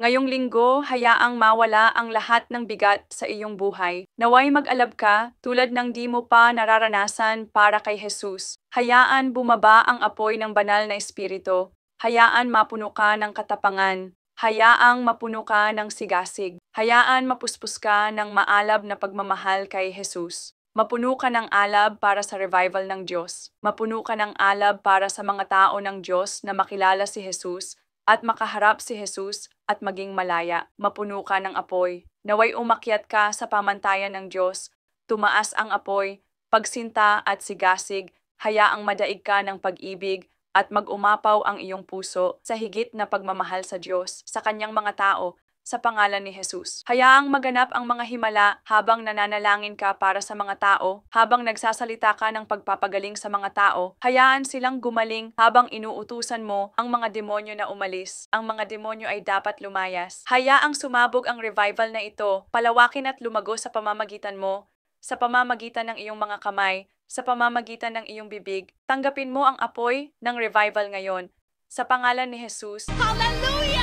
Ngayong linggo, hayaang mawala ang lahat ng bigat sa iyong buhay. Naway mag-alab ka tulad ng di mo pa nararanasan para kay Jesus. Hayaan bumaba ang apoy ng banal na espiritu. Hayaan mapuno ka ng katapangan. Hayaang mapuno ka ng sigasig. Hayaan mapuspos ka ng maalab na pagmamahal kay Jesus. Mapuno ka ng alab para sa revival ng Diyos. Mapuno ka ng alab para sa mga tao ng Diyos na makilala si Jesus at makaharap si Jesus at maging malaya. Mapuno ka ng apoy. Naway umakyat ka sa pamantayan ng Diyos. Tumaas ang apoy, pagsinta at sigasig. Hayaang madaig ka ng pag-ibig at mag-umapaw ang iyong puso sa higit na pagmamahal sa Diyos, sa kanyang mga tao, sa pangalan ni Jesus. Hayaang maganap ang mga himala habang nananalangin ka para sa mga tao, habang nagsasalita ka ng pagpapagaling sa mga tao, hayaan silang gumaling habang inuutusan mo ang mga demonyo na umalis. Ang mga demonyo ay dapat lumayas. Hayaang sumabog ang revival na ito, palawakin at lumago sa pamamagitan mo, sa pamamagitan ng iyong mga kamay, sa pamamagitan ng iyong bibig. Tanggapin mo ang apoy ng revival ngayon. Sa pangalan ni Jesus. Hallelujah!